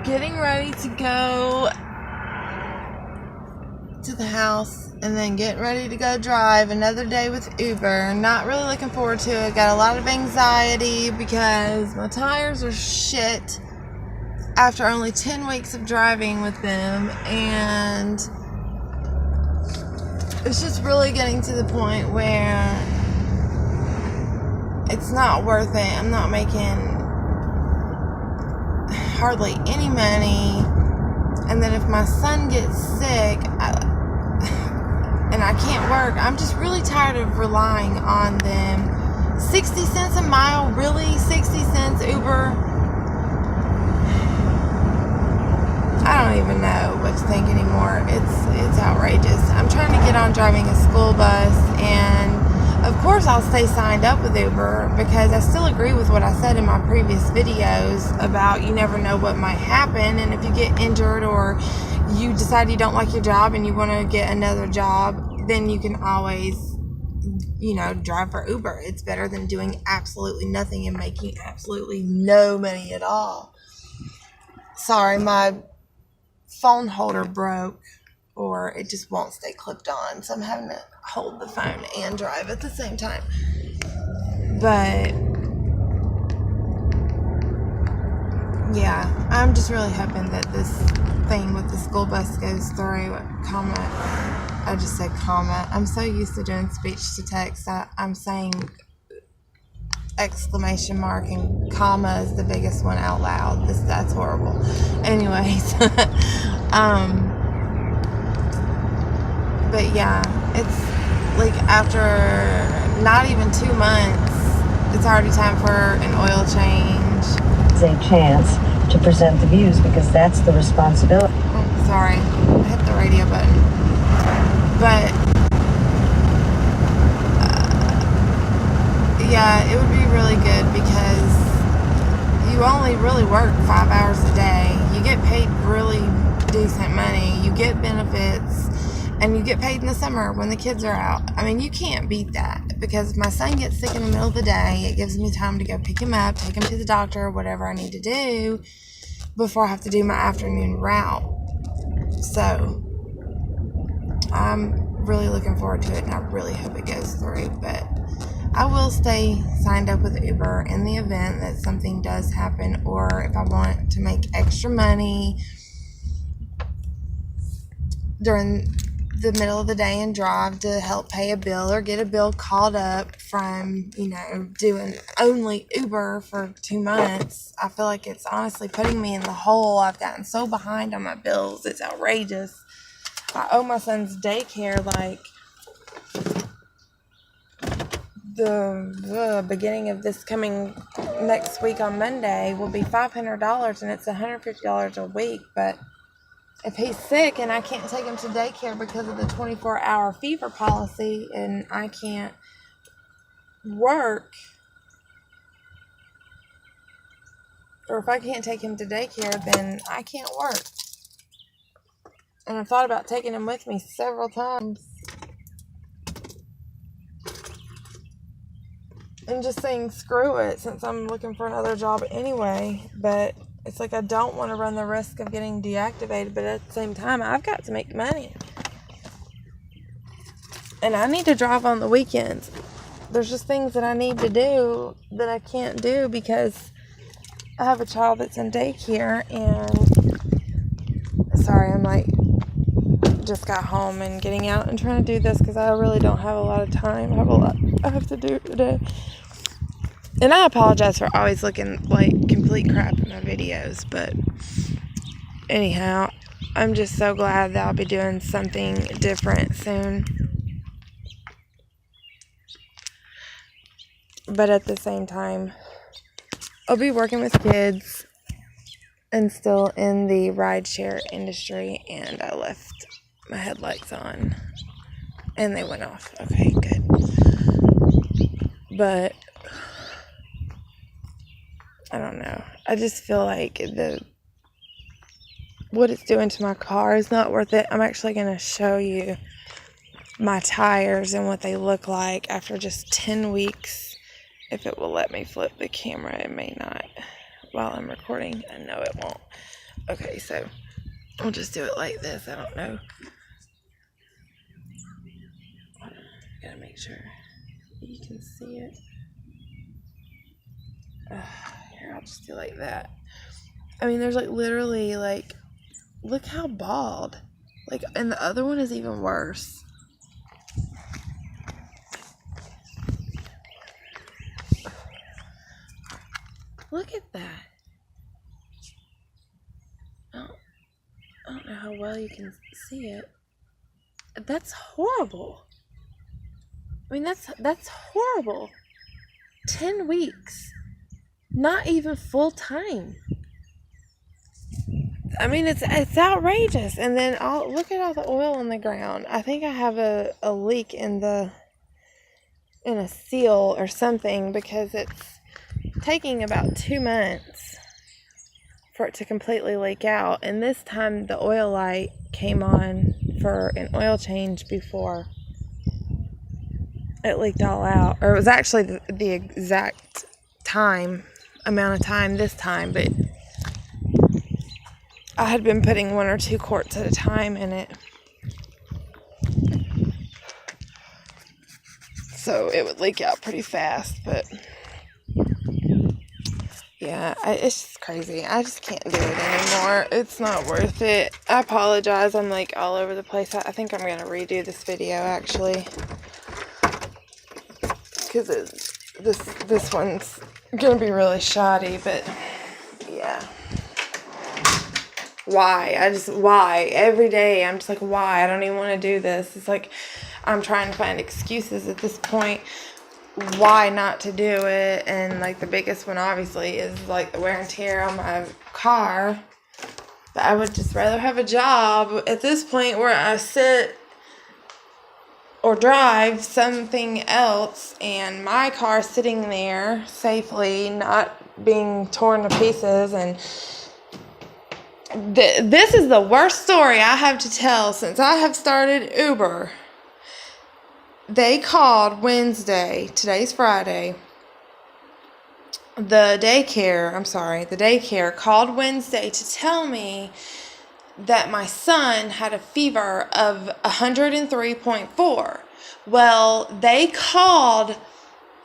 getting ready to go to the house and then getting ready to go drive another day with Uber. Not really looking forward to it. Got a lot of anxiety because my tires are shit after only 10 weeks of driving with them, and it's just really getting to the point where it's not worth it. I'm not making hardly any money, and then if my son gets sick and I can't work, I'm just really tired of relying on them. 60 cents a mile? Really? 60 cents Uber? I don't even know what to think anymore. It's outrageous. I'm trying to get on driving a school bus, and of course I'll stay signed up with Uber because I still agree with what I said in my previous videos about you never know what might happen, and if you get injured or you decide you don't like your job and you want to get another job, then you can always, drive for Uber. It's better than doing absolutely nothing and making absolutely no money at all. Sorry, my phone holder broke, or it just won't stay clipped on, so I'm having to hold the phone and drive at the same time. But yeah, I'm just really hoping that this thing with the school bus goes through. I just said comma. I'm so used to doing speech to text. I'm saying exclamation mark and comma is the biggest one out loud. That's horrible. Anyways, but yeah, it's like after not even 2 months, it's already time for an oil change. It's a chance to present the views because that's the responsibility. Oh, sorry, I hit the radio button. But yeah, it would be really good because you only really work 5 hours a day. You get paid really decent money. You get benefits, and you get paid in the summer when the kids are out. I mean, you can't beat that because if my son gets sick in the middle of the day, it gives me time to go pick him up, take him to the doctor, whatever I need to do before I have to do my afternoon route. So I'm really looking forward to it, and I really hope it goes through. But I will stay signed up with Uber in the event that something does happen, or if I want to make extra money during the middle of the day and drive to help pay a bill or get a bill called up from, doing only Uber for 2 months. I feel like it's honestly putting me in the hole. I've gotten so behind on my bills. It's outrageous. I owe my son's daycare like the beginning of this coming next week on Monday will be $500, and it's $150 a week. But if he's sick and I can't take him to daycare because of the 24-hour fever policy and I can't work, or if I can't take him to daycare, then I can't work. And I've thought about taking him with me several times and just saying screw it since I'm looking for another job anyway. But it's like I don't want to run the risk of getting deactivated, but at the same time, I've got to make money. And I need to drive on the weekends. There's just things that I need to do that I can't do because I have a child that's in daycare. And sorry, I'm like just got home and getting out and trying to do this because I really don't have a lot of time. I have a lot I have to do today. And I apologize for always looking like complete crap in my videos, but anyhow, I'm just so glad that I'll be doing something different soon. But at the same time, I'll be working with kids and still in the rideshare industry, and I left my headlights on and they went off. Okay, good. But I don't know. I just feel like what it's doing to my car is not worth it. I'm actually going to show you my tires and what they look like after just 10 weeks. If it will let me flip the camera, it may not while I'm recording. I know it won't. Okay, so I'll just do it like this. I don't know. Gotta make sure you can see it. Here, I'll just do it like that. I mean, there's like literally like, look how bald. Like, and the other one is even worse. Look at that. I don't know how well you can see it. That's horrible. I mean, that's horrible. 10 weeks. Not even full time. I mean, it's outrageous. And then look at all the oil on the ground. I think I have a leak in a seal or something, because it's taking about 2 months for it to completely leak out. And this time the oil light came on for an oil change before it leaked all out. Or it was actually the exact amount of time this time, but I had been putting 1 or 2 quarts at a time in it, so it would leak out pretty fast. But yeah, it's just crazy. I just can't do it anymore. It's not worth it. I apologize. I'm like all over the place. I think I'm gonna redo this video actually, because this one's gonna be really shoddy. But yeah. Why? Why? Every day I'm just like, why? I don't even want to do this. It's like I'm trying to find excuses at this point why not to do it. And like the biggest one obviously is like the wear and tear on my car. But I would just rather have a job at this point where I sit or drive something else and my car sitting there safely, not being torn to pieces. And this is the worst story I have to tell since I have started Uber. They called Wednesday, today's Friday, the daycare called Wednesday to tell me that my son had a fever of 103.4. Well, they called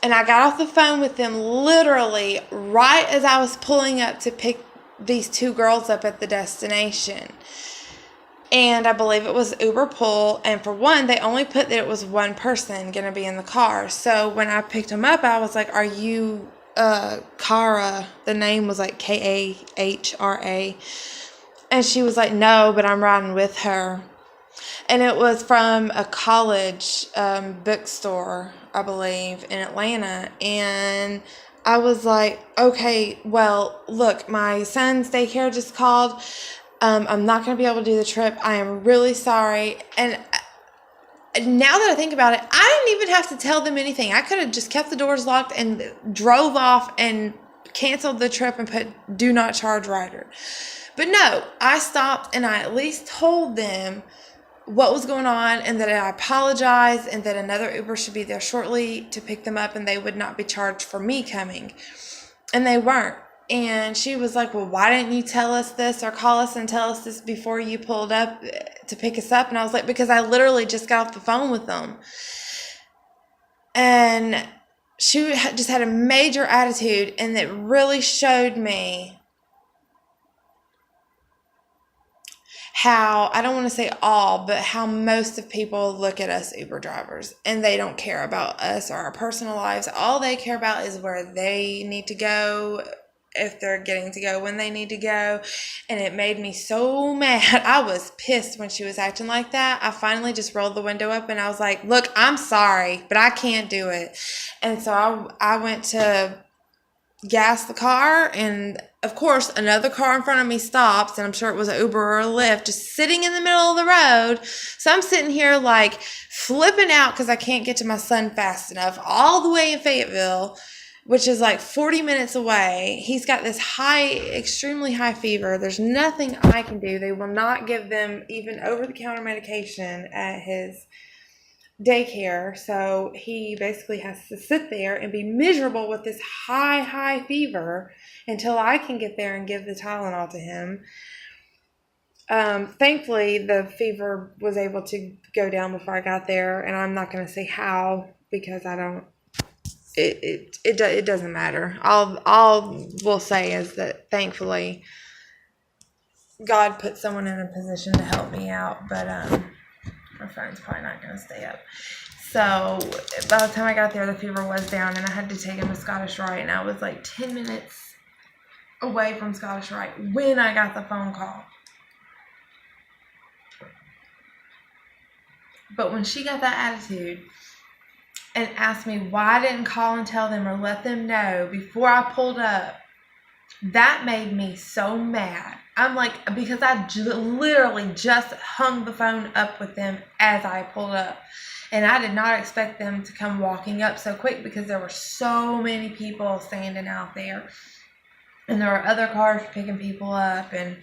and I got off the phone with them literally right as I was pulling up to pick these 2 girls up at the destination. And I believe it was Uber Pool. And for one, they only put that it was 1 person going to be in the car. So when I picked them up, I was like, are you Kara? The name was like Kahra. And she was like, no, but I'm riding with her. And it was from a college bookstore, I believe, in Atlanta. And I was like, okay, well, look, my son's daycare just called. I'm not going to be able to do the trip. I am really sorry. And now that I think about it, I didn't even have to tell them anything. I could have just kept the doors locked and drove off and canceled the trip and put do not charge rider. But no, I stopped and I at least told them what was going on and that I apologized and that another Uber should be there shortly to pick them up and they would not be charged for me coming. And they weren't. And she was like, well, why didn't you tell us this or call us and tell us this before you pulled up to pick us up? And I was like, because I literally just got off the phone with them. And she just had a major attitude, and it really showed me how, I don't want to say all, but how most of people look at us Uber drivers, and they don't care about us or our personal lives. All they care about is where they need to go, if they're getting to go when they need to go. And it made me so mad. I was pissed when she was acting like that. I finally just rolled the window up and I was like, look, I'm sorry, but I can't do it. And so I went to gas the car, and of course another car in front of me stops, and I'm sure it was an Uber or a Lyft, just sitting in the middle of the road. So I'm sitting here like flipping out because I can't get to my son fast enough, all the way in Fayetteville, which is like 40 minutes away. He's got this extremely high fever. There's nothing I can do. They will not give them even over-the-counter medication at his daycare. So he basically has to sit there and be miserable with this high fever until I can get there and give the Tylenol to him. Thankfully, the fever was able to go down before I got there, and I'm not going to say how because I don't. It doesn't matter. All we'll say is that thankfully God put someone in a position to help me out, but my phone's probably not going to stay up. So by the time I got there, the fever was down, and I had to take him to Scottish Rite, and I was like 10 minutes away from Scottish Rite when I got the phone call. But when she got that attitude and asked me why I didn't call and tell them or let them know before I pulled up, that made me so mad. I'm like, because I literally just hung the phone up with them as I pulled up. And I did not expect them to come walking up so quick because there were so many people standing out there. And there were other cars picking people up. And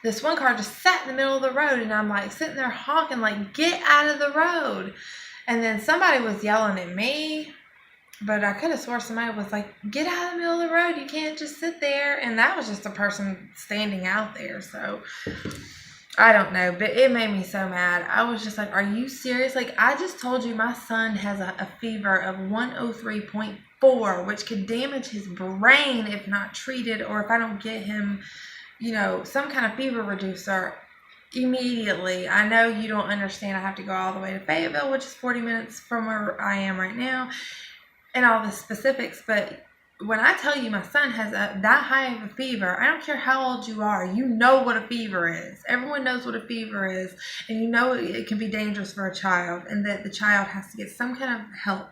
this one car just sat in the middle of the road. And I'm like sitting there honking like, get out of the road. And then somebody was yelling at me. But I could have swore somebody was like, get out of the middle of the road. You can't just sit there. And that was just a person standing out there. So I don't know. But it made me so mad. I was just like, are you serious? Like, I just told you my son has a fever of 103.4, which could damage his brain if not treated, or if I don't get him, some kind of fever reducer immediately. I know you don't understand. I have to go all the way to Fayetteville, which is 40 minutes from where I am right now, and all the specifics. But when I tell you my son has that high of a fever, I don't care how old you are, you know what a fever is. Everyone knows what a fever is, and you know it can be dangerous for a child, and that the child has to get some kind of help.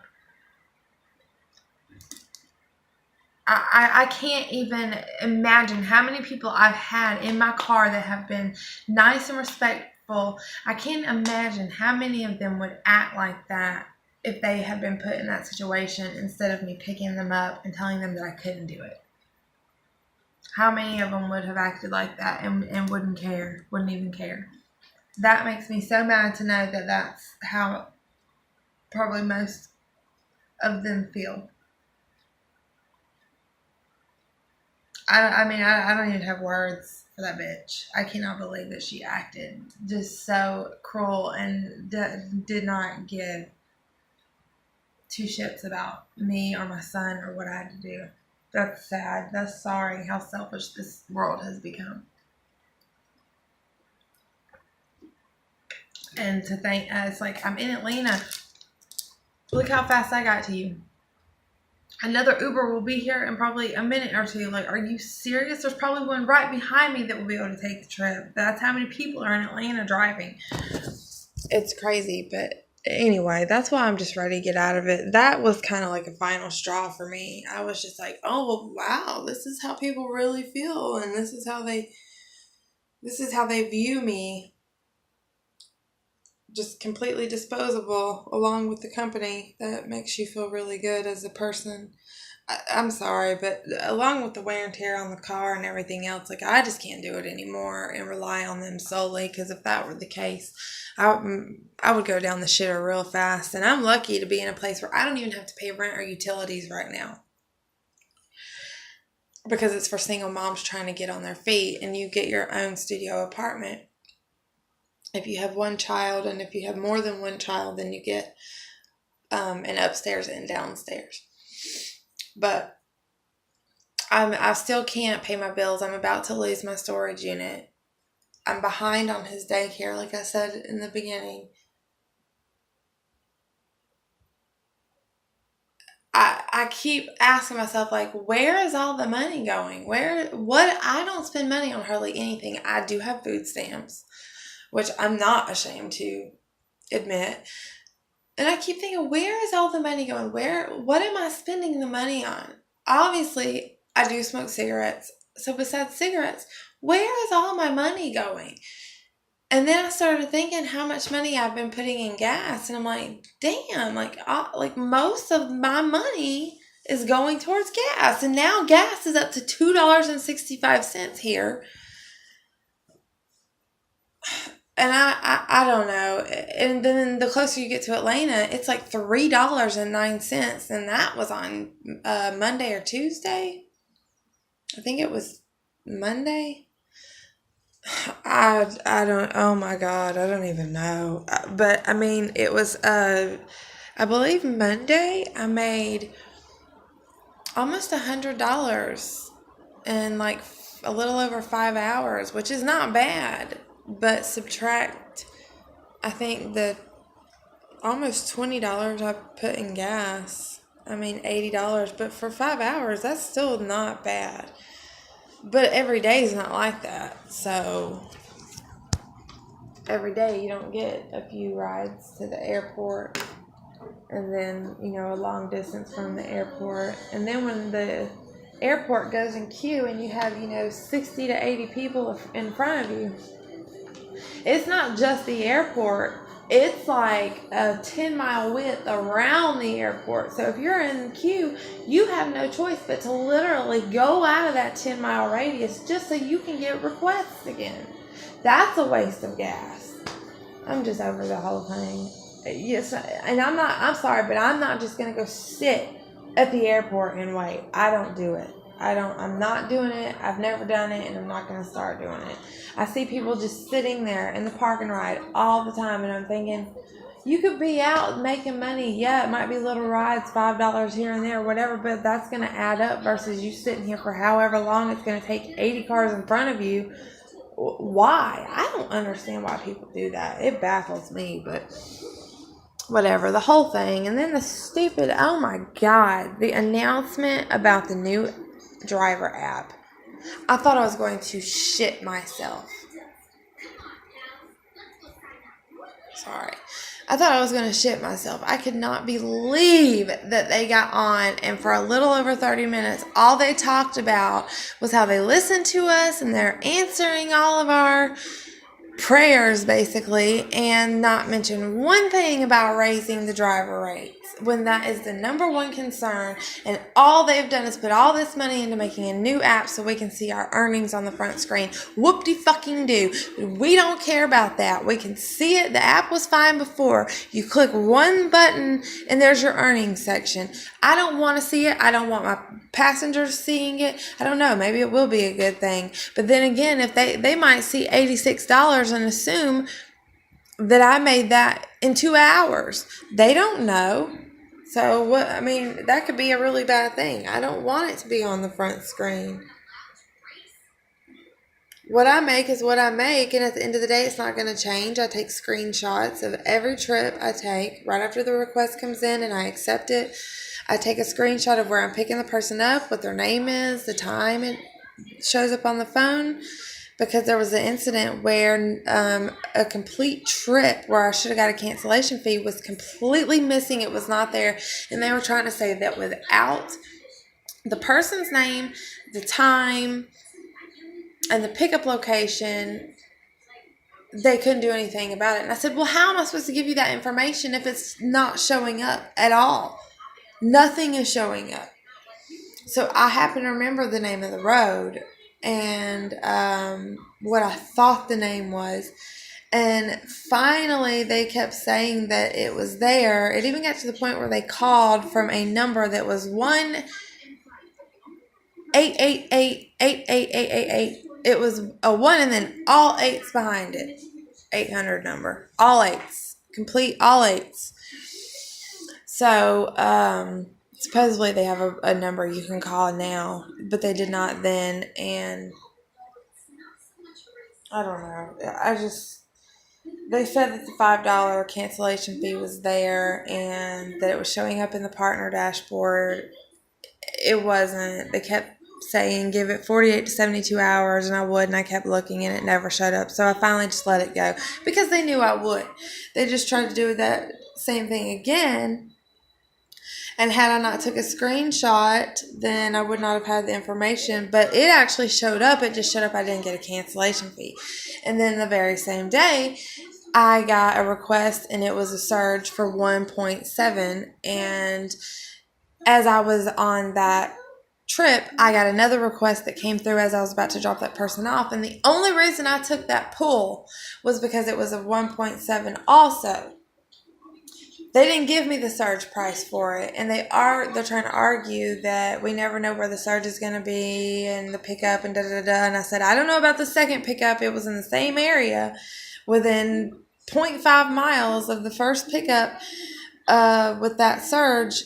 I can't even imagine how many people I've had in my car that have been nice and respectful. I can't imagine how many of them would act like that if they had been put in that situation instead of me picking them up and telling them that I couldn't do it. How many of them would have acted like that and wouldn't even care? That makes me so mad to know that that's how probably most of them feel. I don't even have words for that bitch. I cannot believe that she acted just so cruel and did not give two shits about me or my son or what I had to do. That's sad. That's sorry how selfish this world has become. And to think, it's like, I'm in Atlanta. Look how fast I got to you. Another Uber will be here in probably a minute or two. Like, are you serious? There's probably one right behind me that will be able to take the trip. That's how many people are in Atlanta driving. It's crazy, but anyway, that's why I'm just ready to get out of it. That was kind of like a final straw for me. I was just like, oh, wow, this is how people really feel, and this is how they view me. Just completely disposable, along with the company that makes you feel really good as a person. I'm sorry, but along with the wear and tear on the car and everything else, like, I just can't do it anymore and rely on them solely, because if that were the case, I would go down the shitter real fast. And I'm lucky to be in a place where I don't even have to pay rent or utilities right now, because it's for single moms trying to get on their feet, and you get your own studio apartment if you have one child, and if you have more than one child, then you get an upstairs and downstairs. But I still can't pay my bills. I'm about to lose my storage unit. I'm behind on his daycare, like I said in the beginning. I keep asking myself, like, where is all the money going? I don't spend money on hardly anything. I do have food stamps, which I'm not ashamed to admit. And I keep thinking, where is all the money going? What am I spending the money on? Obviously, I do smoke cigarettes. So besides cigarettes, where is all my money going? And then I started thinking how much money I've been putting in gas. And I'm like, damn, like most of my money is going towards gas. And now gas is up to $2.65 here. And I don't know. And then the closer you get to Atlanta, it's like $3.09. And that was on Monday or Tuesday. I think it was Monday. I don't, oh my God, I don't even know. But I mean, it was, I believe Monday I made almost $100 in like a little over 5 hours, which is not bad. But subtract, I think the almost $20 I put in gas. I mean, $80. But for 5 hours, that's still not bad. But every day is not like that. So every day you don't get a few rides to the airport. And then, a long distance from the airport. And then when the airport goes in queue and you have, 60 to 80 people in front of you, it's not just the airport. It's like a 10-mile width around the airport. So if you're in the queue, you have no choice but to literally go out of that 10-mile radius just so you can get requests again. That's a waste of gas. I'm just over the whole thing. Yes, and I'm sorry, but I'm not just going to go sit at the airport and wait. I don't do it. I'm not doing it. I've never done it, and I'm not going to start doing it. I see people just sitting there in the parking ride all the time, and I'm thinking, you could be out making money. Yeah, it might be little rides, $5 here and there, whatever, but that's going to add up versus you sitting here for however long it's going to take 80 cars in front of you. Why? I don't understand why people do that. It baffles me, but whatever, the whole thing. And then the stupid, oh my God, the announcement about the new driver app. I thought I was going to shit myself. Sorry. I thought I was going to shit myself. I could not believe that they got on, and for a little over 30 minutes, all they talked about was how they listened to us and they're answering all of our prayers, basically, and not mention one thing about raising the driver rates when that is the number one concern. And all they've done is put all this money into making a new app so we can see our earnings on the front screen. Whoop-de-fucking-do. We don't care about that. We can see it. The app was fine before. You click one button and there's your earnings section. I don't want to see it. I don't want my passengers seeing it. I don't know. Maybe it will be a good thing. But then again, if they might see $86 and assume that I made that in 2 hours. They don't know. So what? I mean, that could be a really bad thing. I don't want it to be on the front screen. What I make is what I make, and at the end of the day, it's not going to change. I take screenshots of every trip I take right after the request comes in, and I accept it. I take a screenshot of where I'm picking the person up, what their name is, the time it shows up on the phone, because there was an incident where a complete trip where I should have got a cancellation fee was completely missing. It was not there, and they were trying to say that without the person's name, the time, and the pickup location, they couldn't do anything about it. And I said, well, how am I supposed to give you that information if it's not showing up at all? Nothing is showing up. So I happen to remember the name of the road and what I thought the name was. And finally, they kept saying that it was there. It even got to the point where they called from a number that was 1-888-888-888. It was a 1 and then all 8s behind it. 800 number. All 8s. Complete all 8s. So, supposedly they have a number you can call now, but they did not then, and I don't know. They said that the $5 cancellation fee was there and that it was showing up in the partner dashboard. It wasn't. They kept saying give it 48 to 72 hours, and I would, and I kept looking and it never showed up. So I finally just let it go because they knew I would. They just tried to do that same thing again. And had I not took a screenshot, then I would not have had the information. But it actually showed up. It just showed up I didn't get a cancellation fee. And then the very same day, I got a request, and it was a surge for 1.7. And as I was on that trip, I got another request that came through as I was about to drop that person off. And the only reason I took that pull was because it was a 1.7 also. They didn't give me the surge price for it, and they're trying to argue that we never know where the surge is going to be and the pickup and da da da. And I said, I don't know about the second pickup. It was in the same area, within 0.5 miles of the first pickup. With that surge,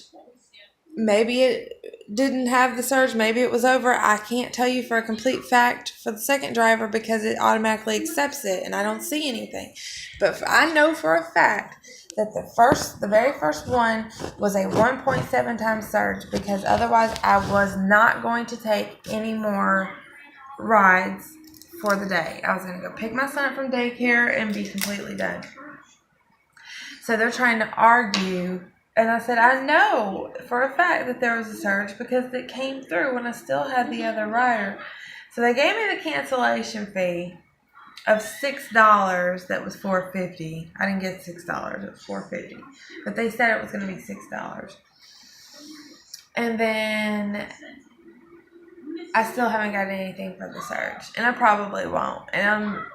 maybe it didn't have the surge. Maybe it was over. I can't tell you for a complete fact for the second driver because it automatically accepts it, and I don't see anything. But I know for a fact that the very first one was a 1.7 times surge, because otherwise I was not going to take any more rides for the day. I was going to go pick my son up from daycare and be completely done. So they're trying to argue, and I said, I know for a fact that there was a surge because it came through when I still had the other rider. So they gave me the cancellation fee of $6 that was $4.50. I didn't get $6, it was $4.50. But they said it was going to be $6. And then I still haven't got anything for the surge. And I probably won't. And I'm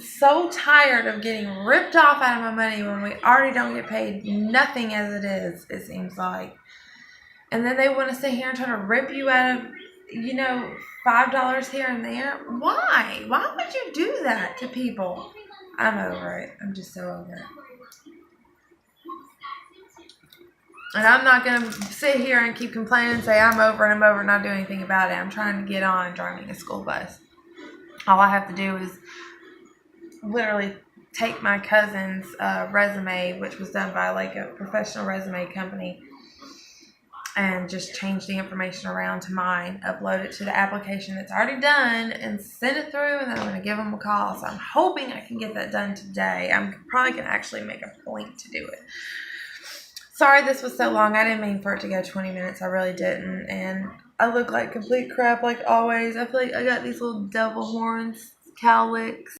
so tired of getting ripped off out of my money when we already don't get paid nothing as it is, it seems like. And then they want to sit here and try to rip you out of, $5 here and there. Why? Why would you do that to people? I'm over it. I'm just so over it. And I'm not going to sit here and keep complaining and say I'm over and not do anything about it. I'm trying to get on driving a school bus. All I have to do is literally take my cousin's resume, which was done by like a professional resume company, and just change the information around to mine, upload it to the application that's already done, and send it through, and then I'm going to give them a call. So I'm hoping I can get that done today. I'm probably going to actually make a point to do it. Sorry this was so long. I didn't mean for it to go 20 minutes. I really didn't. And I look like complete crap like always. I feel like I got these little devil horns, cowlicks.